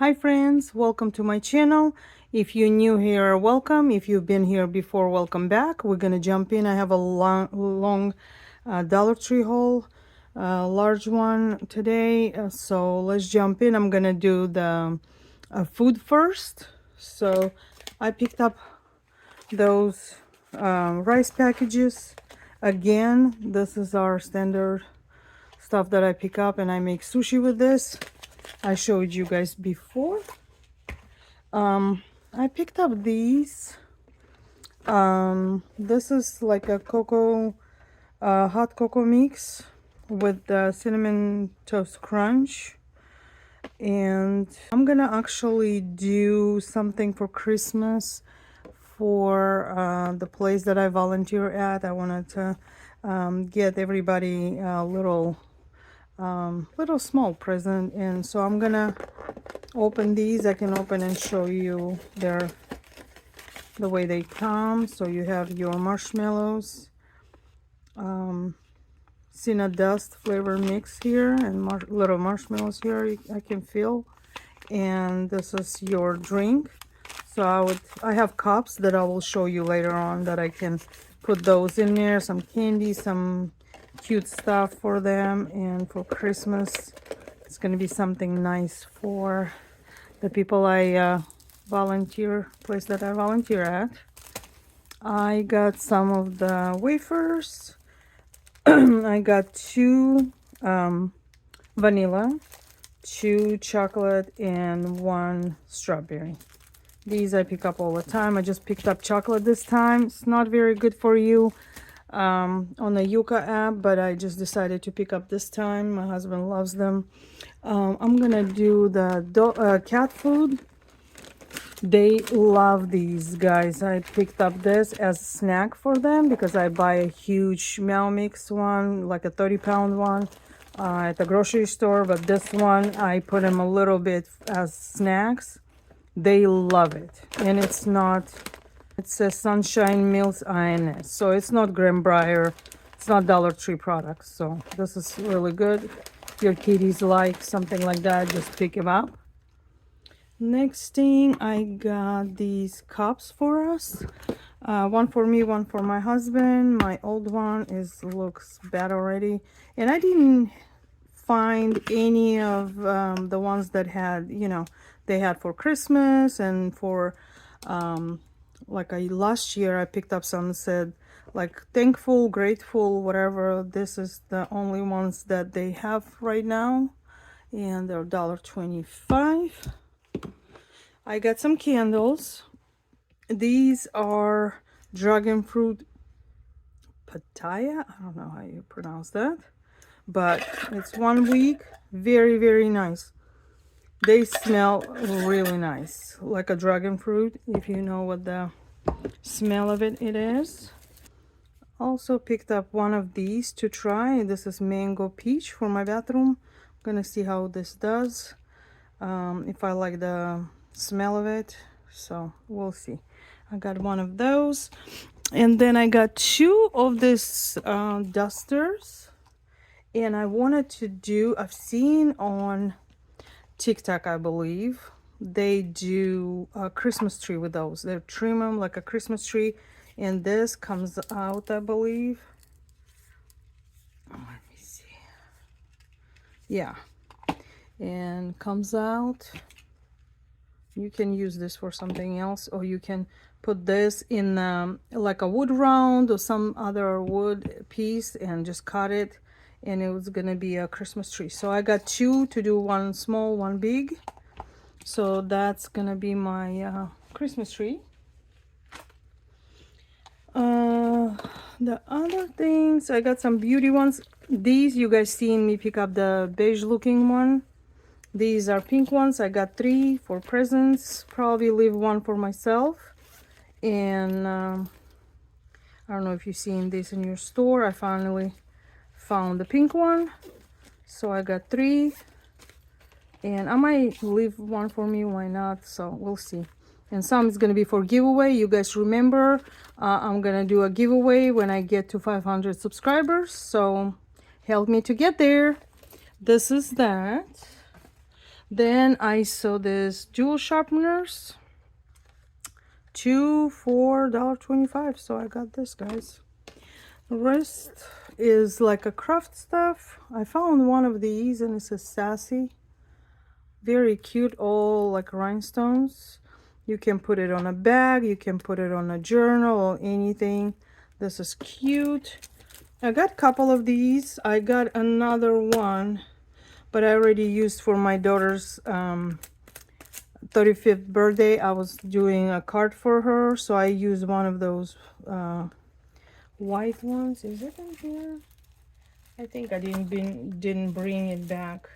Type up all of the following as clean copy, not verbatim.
Hi friends, welcome to my channel. If you're new here, welcome. If you've been here before, welcome back. We're gonna jump in. I have a long Dollar Tree haul, large one today. So let's jump in. I'm gonna do the food first. So I picked up those rice packages. Again, this is our standard stuff that I pick up, and I make sushi with this. I showed you guys before. I picked up these. This is like a cocoa, hot cocoa mix with the cinnamon toast crunch. And I'm gonna actually do something for Christmas for the place that I volunteer at. I wanted to get everybody a little small present, and so I'm gonna open these. I can open and show you the way they come. So you have your marshmallows, cinnamon dust flavor mix here, and little marshmallows here I can feel. And this is your drink. So I have cups that I will show you later on that I can put those in there, some candy, some cute stuff for them. And for Christmas it's going to be something nice for the people I place that I volunteer at. I got some of the wafers. I got 2 vanilla, 2 chocolate, and 1 strawberry. These I pick up all the time. I just picked up chocolate this time. It's not very good for you on the Yuka app, but I just decided to pick up this time. My husband loves them. I'm gonna do the cat food. They love these guys. I picked up this as a snack for them because I buy a huge meow mix one, like a 30-pound one at the grocery store, but this one I put them a little bit as snacks. They love it. And it says Sunshine Mills INS, so it's not Graham Breyer, it's not Dollar Tree products. So this is really good. If your kitties like something like that, just pick them up. Next thing, I got these cups for us. One for me, one for my husband. My old one looks bad already, and I didn't find any of the ones that had, they had for Christmas and for last year I picked up some that said like thankful, grateful, whatever. This is the only ones that they have right now, and they're $1.25. I got some candles. These are dragon fruit pitaya. I don't know how you pronounce that, but it's 1 week. Very, very nice. They smell really nice, like a dragon fruit, if you know what the smell of it is. Also picked up one of these to try. This is mango peach for my bathroom. I'm gonna see how this does, if I like the smell of it, so we'll see. I got one of those, and then I got 2 of this dusters, and I wanted to do, I've seen on TikTok, I believe they do a Christmas tree with those. They trim them like a Christmas tree, and this comes out, I believe. Let me see. Yeah, and comes out. You can use this for something else, or you can put this in like a wood round or some other wood piece and just cut it, and it was gonna be a Christmas tree. So I got 2 to do, 1 small, 1 big. So that's gonna be my Christmas tree. The other things, I got some beauty ones. These, you guys seen me pick up the beige looking one. These are pink ones. I got 3 for presents. Probably leave 1 for myself. And I don't know if you've seen this in your store. I finally found the pink one, so I got 3, and I might leave 1 for me. Why not? So we'll see. And some is gonna be for giveaway. You guys remember, I'm gonna do a giveaway when I get to 500 subscribers, so help me to get there. This is that. Then I saw this jewel sharpeners, two for $1.25, so I got this, guys. The rest is like a craft stuff. I found one of these and it says sassy. Very cute, all like rhinestones. You can put it on a bag, you can put it on a journal or anything. This is cute. I got a couple of these. I got another one, but I already used for my daughter's 35th birthday. I was doing a card for her, so I used one of those white ones. Is it in here? I think I didn't bring it back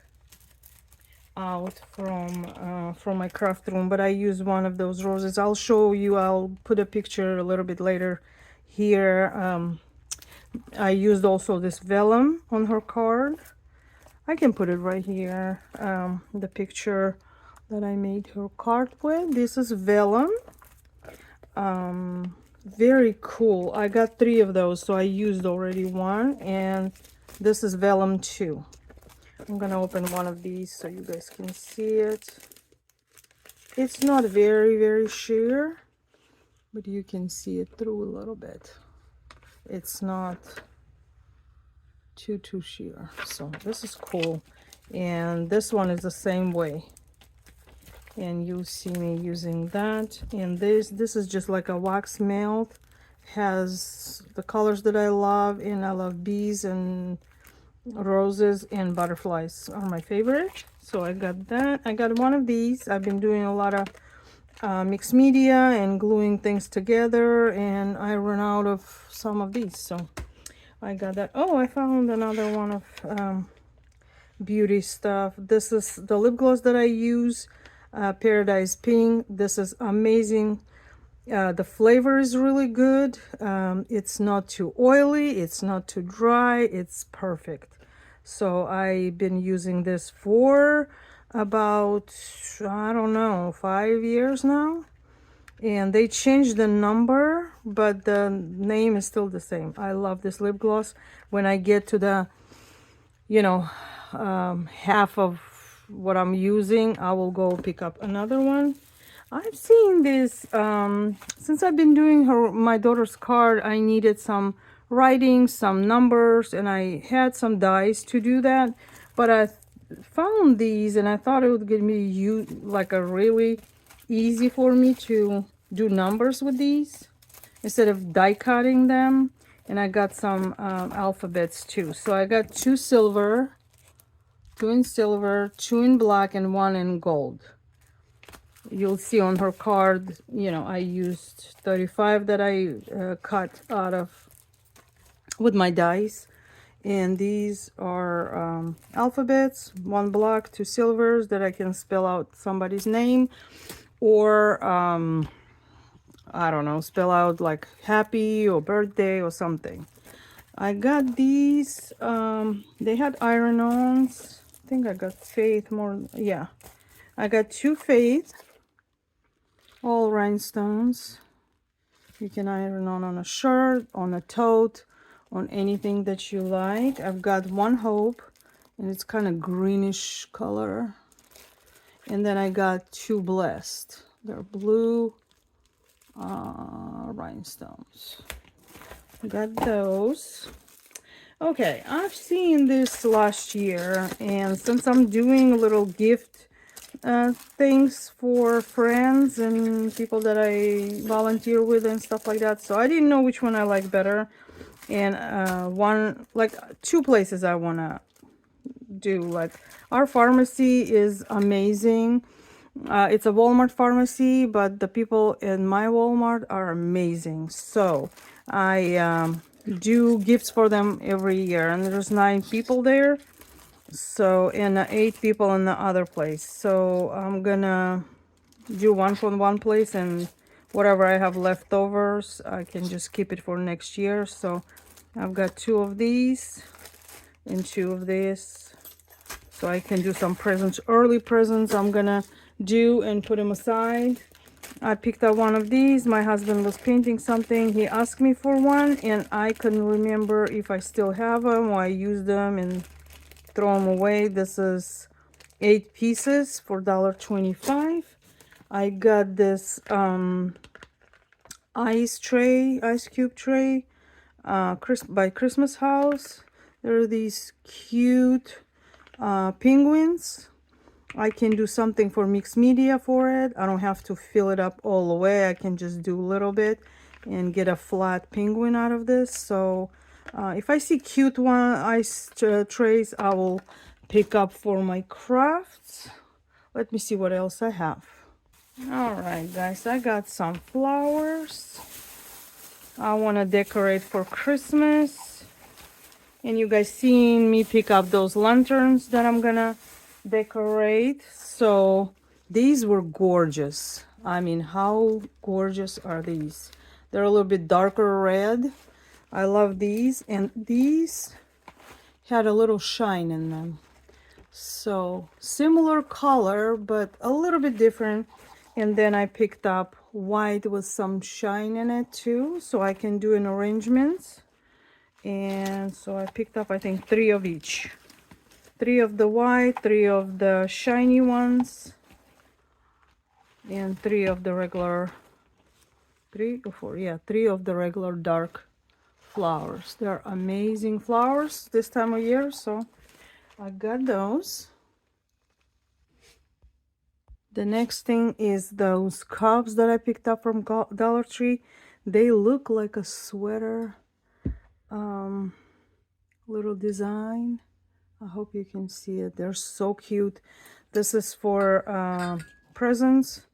out from my craft room, but I used one of those roses. I'll show you. I'll put a picture a little bit later here. I used also this vellum on her card. I can put it right here, the picture that I made her card with. This is vellum. Very cool. I got 3 of those, so I used already one, and this is vellum too. I'm gonna open one of these so you guys can see it. It's not very sheer, but you can see it through a little bit. It's not too sheer, so this is cool. And this one is the same way, and you'll see me using that. And this is just like a wax melt, has the colors that I love, and I love bees and roses and butterflies are my favorite, so I got that. I got one of these. I've been doing a lot of mixed media and gluing things together, and I ran out of some of these, so I got that. Oh, I found another one of beauty stuff. This is the lip gloss that I use, Paradise Pink. This is amazing. The flavor is really good. It's not too oily, it's not too dry, it's perfect. So I've been using this for about, I don't know, 5 years now. And they changed the number, but the name is still the same. I love this lip gloss. When I get to the, you know, half of what I'm using, I will go pick up another one. I've seen this since I've been doing my daughter's card. I needed some writing, some numbers, and I had some dies to do that, but I found these and I thought it would give me like a really easy for me to do numbers with these instead of die cutting them. And I got some alphabets too, so I got 2 silver, 2 in silver, 2 in black, and 1 in gold. You'll see on her card, you know, I used 35 that I cut out of with my dies. And these are alphabets, 1 black, 2 silvers that I can spell out somebody's name, or I don't know, spell out like happy or birthday or something. I got these, they had iron-ons. I think I got Faith more, yeah. I got 2 Faith, all rhinestones. You can iron on a shirt, on a tote, on anything that you like. I've got 1 Hope, and it's kind of greenish color. And then I got 2 Blessed. They're blue rhinestones. Got those. Okay, I've seen this last year, and since I'm doing little gift things for friends and people that I volunteer with and stuff like that, so I didn't know which one I like better. And 2 places I want to do. Like, our pharmacy is amazing. It's a Walmart pharmacy, but the people in my Walmart are amazing. So I do gifts for them every year, and there's 9 people there, so, and 8 people in the other place. So I'm gonna do one from one place, and whatever I have leftovers I can just keep it for next year. So I've got 2 of these and 2 of this, so I can do some presents, early presents I'm gonna do and put them aside. I picked up one of these. My husband was painting something, he asked me for one, and I couldn't remember if I still have them or I used them and throw them away. This is 8 pieces for $1.25. I got this ice cube tray by Christmas House. There are these cute penguins. I can do something for mixed media for it. I don't have to fill it up all the way. I can just do a little bit and get a flat penguin out of this. So if I see cute ice trays, I will pick up for my crafts. Let me see what else I have. All right, guys, I got some flowers. I want to decorate for Christmas. And you guys seen me pick up those lanterns that I'm gonna decorate. So these were gorgeous. I mean, how gorgeous are these? They're a little bit darker red. I love these, and these had a little shine in them. So similar color, but a little bit different. And then I picked up white with some shine in it too, so I can do an arrangement. And so I picked up, I think, 3 of each. 3 of the white, 3 of the shiny ones, and 3 of the regular, 3 or 4, yeah, 3 of the regular dark flowers. They're amazing flowers this time of year, so I got those. The next thing is those cups that I picked up from Dollar Tree. They look like a sweater little design. I hope you can see it. They're so cute. This is for presents.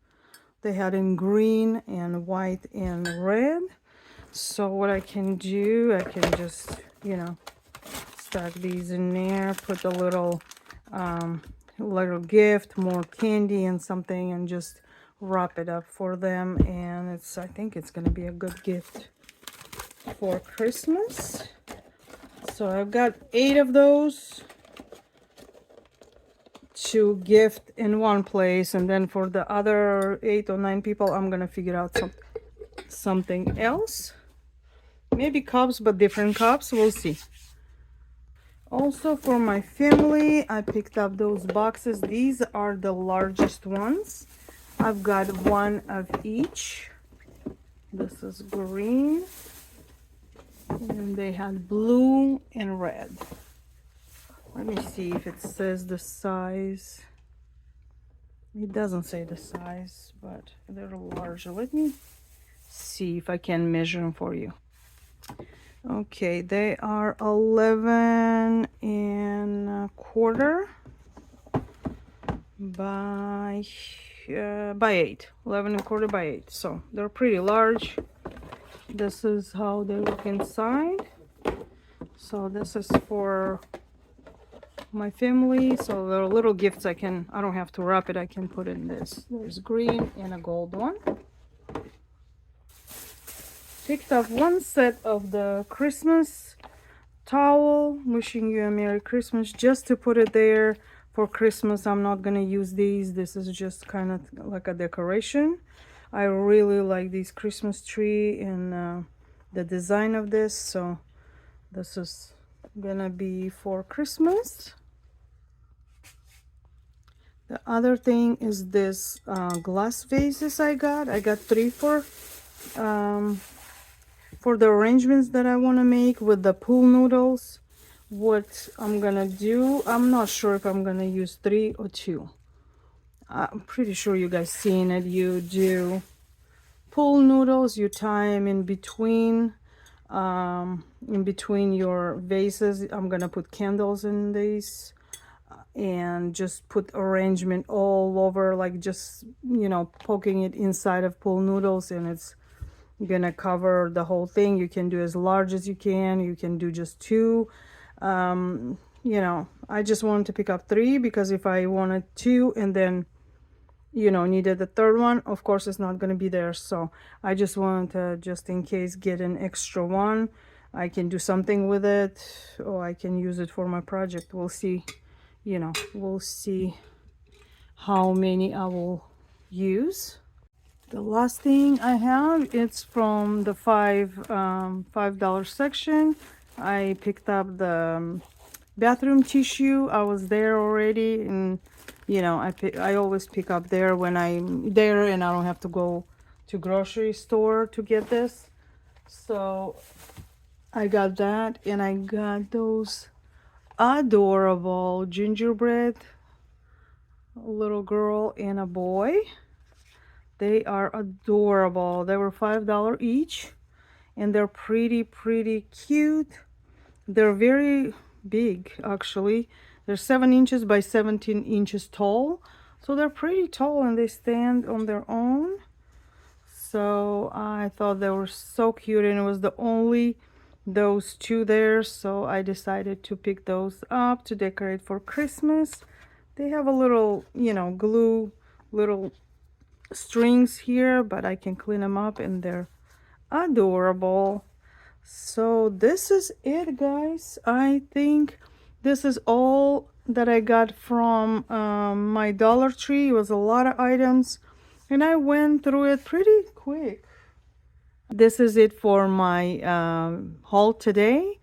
They had in green and white and red. So what I can do, I can just, you know, stack these in there, put a little gift, more candy and something, and just wrap it up for them. And I think it's gonna be a good gift for Christmas. So I've got 8 of those to gift in one place, and then for the other 8 or 9 people, I'm gonna figure out something else. Maybe cups, but different cups. We'll see. Also for my family, I picked up those boxes. These are the largest ones. I've got 1 of each. This is green, and they had blue and red. Let me see if it says the size. It doesn't say the size, but they're larger. Let me see if I can measure them for you. Okay, they are 11 and a quarter by 8. 11 and a quarter by 8. So they're pretty large. This is how they look inside. So this is for my family. So there are little gifts I don't have to wrap it. I can put in this. There's green and a gold one. Picked up 1 set of the Christmas towel, wishing you a Merry Christmas, just to put it there for Christmas. I'm not gonna use these. This is just kind of like a decoration. I really like this Christmas tree and the design of this, so this is gonna be for Christmas. The other thing is this glass vases I got. I got 3 for the arrangements that I want to make with the pool noodles. What I'm gonna do, I'm not sure if I'm gonna use 3 or 2. I'm pretty sure you guys seen it. You do pool noodles, you tie them in between your vases. I'm gonna put candles in these and just put arrangement all over, like just, you know, poking it inside of pool noodles, and it's gonna cover the whole thing. You can do as large as you can do just 2. You know, I just wanted to pick up 3 because if I wanted 2 and then, you know, needed the 3rd one, of course it's not going to be there. So I just wanted to, just in case, get an extra one. I can do something with it, or I can use it for my project. We'll see, you know, we'll see how many I will use. The last thing I have, it's from the $5 section. I picked up the bathroom tissue. I was there already, and you know, I always pick up there when I'm there, and I don't have to go to grocery store to get this. So I got that, and I got those adorable gingerbread, a little girl and a boy. They are adorable. They were $5 each, and they're pretty cute. They're very big, actually. They're 7 inches by 17 inches tall, so they're pretty tall, and they stand on their own. So I thought they were so cute, and it was the only those two there, so I decided to pick those up to decorate for Christmas. They have a little, you know, glue little strings here, but I can clean them up, and they're adorable. So this is it, guys. I think this is all that I got from my Dollar Tree. It was a lot of items, and I went through it pretty quick. This is it for my haul today.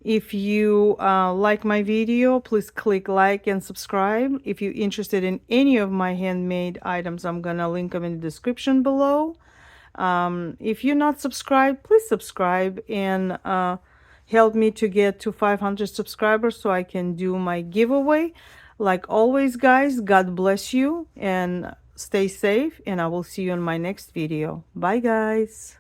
If you like my video, please click like and subscribe. If you're interested in any of my handmade items, I'm gonna link them in the description below. If you're not subscribed, please subscribe and help me to get to 500 subscribers so I can do my giveaway. Like always, guys, God bless you and stay safe, and I will see you in my next video. Bye, guys.